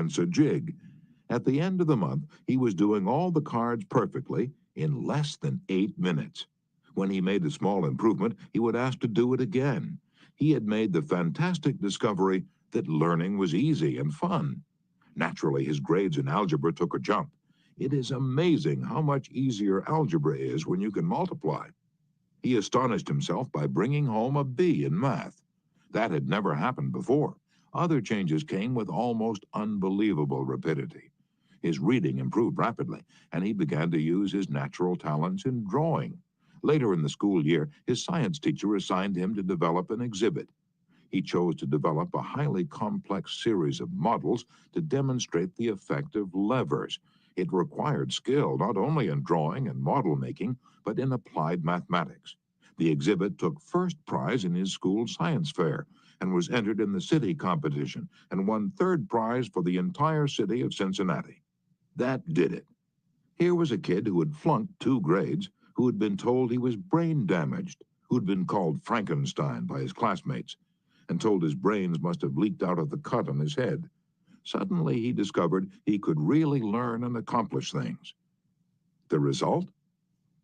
dance a jig. At the end of the month, he was doing all the cards perfectly in less than 8 minutes. When he made a small improvement, he would ask to do it again. He had made the fantastic discovery that learning was easy and fun. Naturally, his grades in algebra took a jump. It is amazing how much easier algebra is when you can multiply. He astonished himself by bringing home a B in math. That had never happened before. Other changes came with almost unbelievable rapidity. His reading improved rapidly, and he began to use his natural talents in drawing. Later in the school year, his science teacher assigned him to develop an exhibit. He chose to develop a highly complex series of models to demonstrate the effect of levers. It required skill not only in drawing and model making, but in applied mathematics. The exhibit took first prize in his school science fair and was entered in the city competition and won third prize for the entire city of Cincinnati. That did it. Here was a kid who had flunked 2 grades, who had been told he was brain damaged, who'd been called Frankenstein by his classmates, and told his brains must have leaked out of the cut on his head. Suddenly he discovered he could really learn and accomplish things. The result?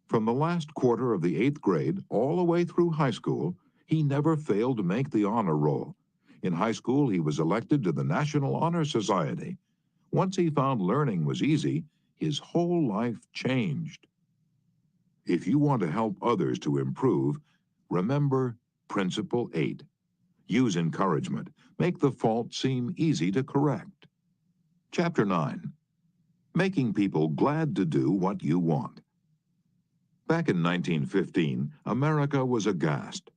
From the last quarter of the 8th grade all the way through high school, he never failed to make the honor roll. In high school, he was elected to the National Honor Society. Once he found learning was easy, his whole life changed. If you want to help others to improve, remember Principle 8. Use encouragement. Make the fault seem easy to correct. Chapter 9. Making people glad to do what you want. Back in 1915, America was aghast.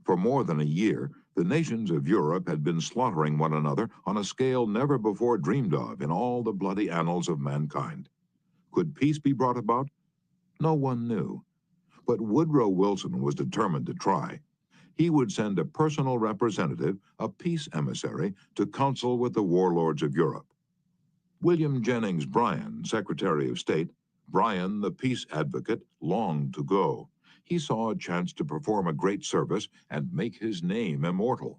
For more than a year, the nations of Europe had been slaughtering one another on a scale never before dreamed of in all the bloody annals of mankind. Could peace be brought about? No one knew. But Woodrow Wilson was determined to try. He would send a personal representative, a peace emissary, to counsel with the warlords of Europe. William Jennings Bryan, Secretary of State, Bryan, the peace advocate, longed to go. He saw a chance to perform a great service and make his name immortal.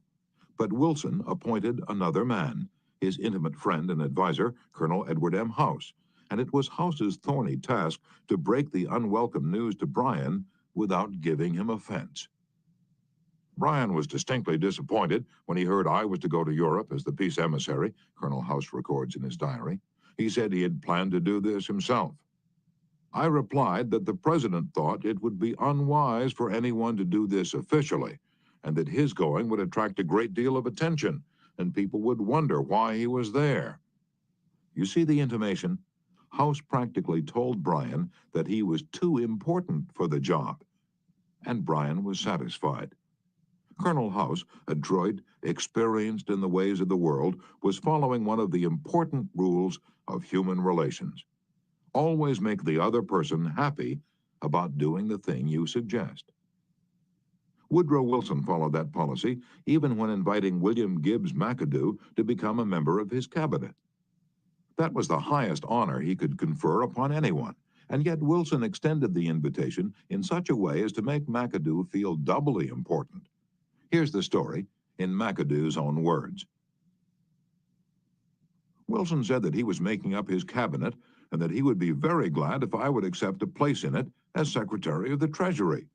But Wilson appointed another man, his intimate friend and advisor, Colonel Edward M. House, and it was House's thorny task to break the unwelcome news to Bryan without giving him offense. Bryan was distinctly disappointed when he heard I was to go to Europe as the peace emissary, Colonel House records in his diary. He said he had planned to do this himself. I replied that the president thought it would be unwise for anyone to do this officially, and that his going would attract a great deal of attention, and people would wonder why he was there. You see the intimation? House practically told Bryan that he was too important for the job, and Bryan was satisfied. Colonel House, adroit, experienced in the ways of the world, was following one of the important rules of human relations. Always make the other person happy about doing the thing you suggest. Woodrow Wilson followed that policy even when inviting William Gibbs McAdoo to become a member of his cabinet. That was the highest honor he could confer upon anyone, and yet Wilson extended the invitation in such a way as to make McAdoo feel doubly important. Here's the story in McAdoo's own words. Wilson said that he was making up his cabinet and that he would be very glad if I would accept a place in it as Secretary of the Treasury.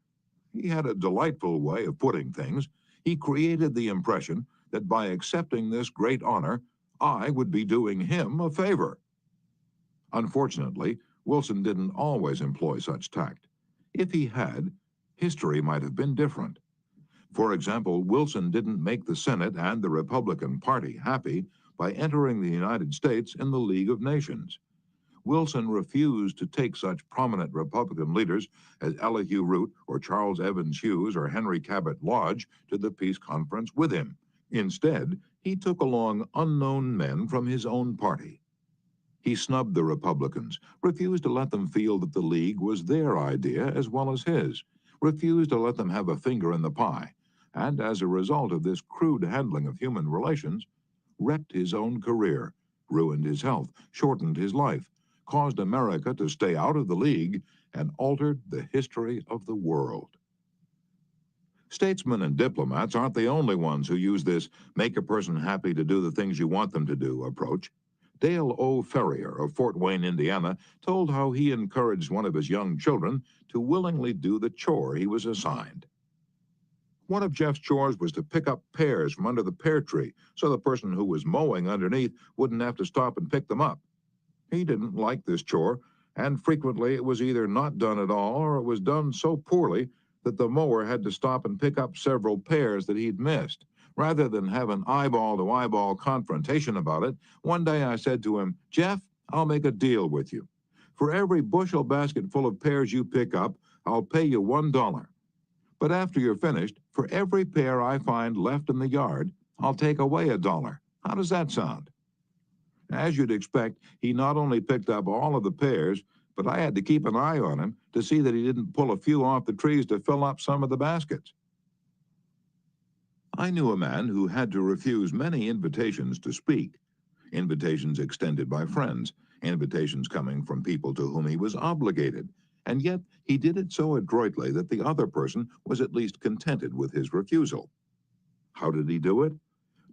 He had a delightful way of putting things. He created the impression that by accepting this great honor, I would be doing him a favor. Unfortunately, Wilson didn't always employ such tact. If he had, history might have been different. For example, Wilson didn't make the Senate and the Republican Party happy by entering the United States in the League of Nations. Wilson refused to take such prominent Republican leaders as Elihu Root or Charles Evans Hughes or Henry Cabot Lodge to the peace conference with him. Instead, he took along unknown men from his own party. He snubbed the Republicans, refused to let them feel that the League was their idea as well as his, refused to let them have a finger in the pie, and as a result of this crude handling of human relations, wrecked his own career, ruined his health, shortened his life, caused America to stay out of the League, and altered the history of the world. Statesmen and diplomats aren't the only ones who use this make a person happy to do the things you want them to do approach. Dale O. Ferrier of Fort Wayne, Indiana, told how he encouraged one of his young children to willingly do the chore he was assigned. One of Jeff's chores was to pick up pears from under the pear tree so the person who was mowing underneath wouldn't have to stop and pick them up. He didn't like this chore, and frequently it was either not done at all or it was done so poorly that the mower had to stop and pick up several pears that he'd missed. Rather than have an eyeball-to-eyeball confrontation about it, one day I said to him, "Jeff, I'll make a deal with you. For every bushel basket full of pears you pick up, I'll pay you $1. But after you're finished, for every pear I find left in the yard, I'll take away $1. How does that sound?" As you'd expect, he not only picked up all of the pears, but I had to keep an eye on him to see that he didn't pull a few off the trees to fill up some of the baskets. I knew a man who had to refuse many invitations to speak, invitations extended by friends, invitations coming from people to whom he was obligated, and yet he did it so adroitly that the other person was at least contented with his refusal. How did he do it?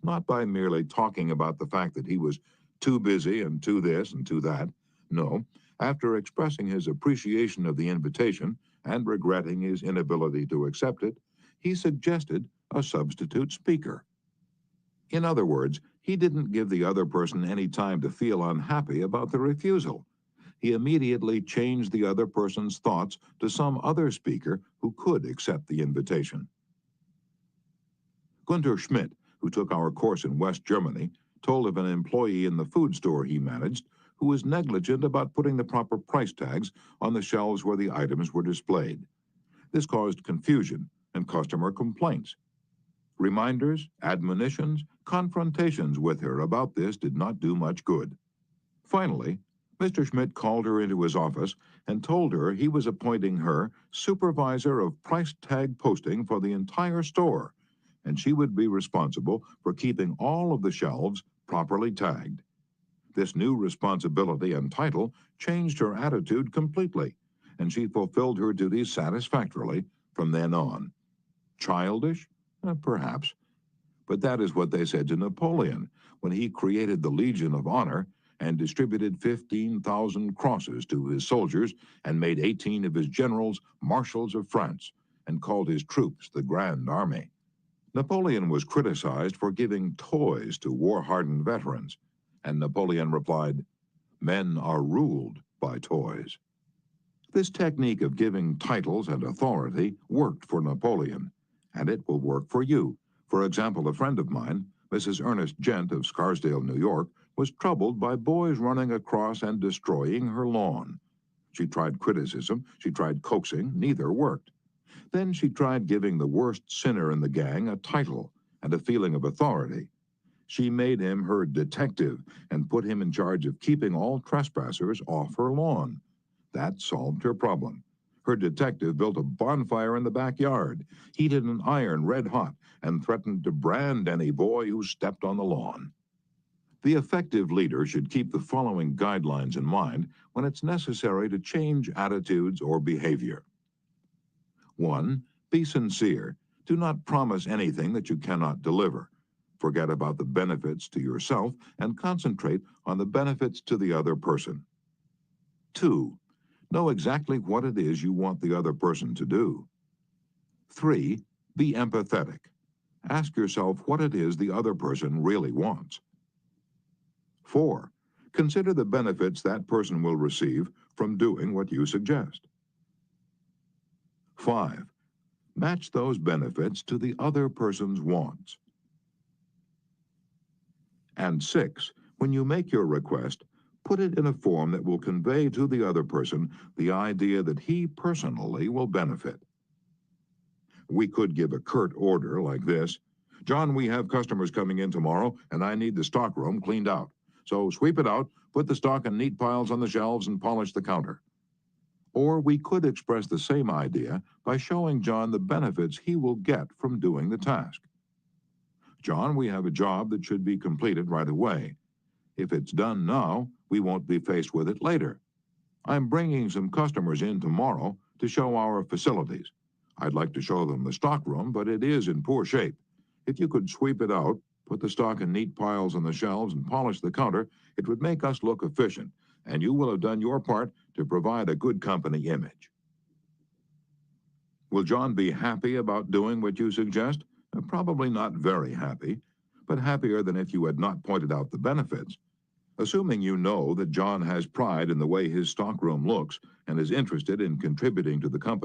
Not by merely talking about the fact that he was too busy and too this and too that. No, after expressing his appreciation of the invitation and regretting his inability to accept it, he suggested a substitute speaker. In other words, he didn't give the other person any time to feel unhappy about the refusal. He immediately changed the other person's thoughts to some other speaker who could accept the invitation. Gunter Schmidt, who took our course in West Germany, told of an employee in the food store he managed who was negligent about putting the proper price tags on the shelves where the items were displayed. This caused confusion and customer complaints. Reminders, admonitions, confrontations with her about this did not do much good. Finally, Mr. Schmidt called her into his office and told her he was appointing her supervisor of price tag posting for the entire store, and she would be responsible for keeping all of the shelves properly tagged. This new responsibility and title changed her attitude completely, and she fulfilled her duties satisfactorily from then on. Childish? Perhaps. But that is what they said to Napoleon when he created the Legion of Honor and distributed 15,000 crosses to his soldiers and made 18 of his generals marshals of France and called his troops the Grand Army. Napoleon was criticized for giving toys to war-hardened veterans, and Napoleon replied, "Men are ruled by toys." This technique of giving titles and authority worked for Napoleon, and it will work for you. For example, a friend of mine, Mrs. Ernest Gent of Scarsdale, New York, was troubled by boys running across and destroying her lawn. She tried criticism, she tried coaxing, neither worked. Then she tried giving the worst sinner in the gang a title and a feeling of authority. She made him her detective and put him in charge of keeping all trespassers off her lawn. That solved her problem. Her detective built a bonfire in the backyard, heated an iron red hot, and threatened to brand any boy who stepped on the lawn. The effective leader should keep the following guidelines in mind when it's necessary to change attitudes or behavior. 1. Be sincere. Do not promise anything that you cannot deliver. Forget about the benefits to yourself and concentrate on the benefits to the other person. 2. Know exactly what it is you want the other person to do. 3. Be empathetic. Ask yourself what it is the other person really wants. 4. Consider the benefits that person will receive from doing what you suggest. 5. Match those benefits to the other person's wants. And 6. When you make your request, put it in a form that will convey to the other person the idea that he personally will benefit. We could give a curt order like this: "John, we have customers coming in tomorrow, and I need the stockroom cleaned out. So sweep it out, put the stock in neat piles on the shelves, and polish the counter." Or we could express the same idea by showing John the benefits he will get from doing the task. "John, we have a job that should be completed right away. If it's done now, we won't be faced with it later. I'm bringing some customers in tomorrow to show our facilities. I'd like to show them the stockroom, but it is in poor shape. If you could sweep it out, Put the stock in neat piles on the shelves and polish the counter. It would make us look efficient, and you will have done your part to provide a good company image. Will John be happy about doing what you suggest? Probably not very happy, but happier than if you had not pointed out the benefits. Assuming you know that John has pride in the way his stockroom looks and is interested in contributing to the company.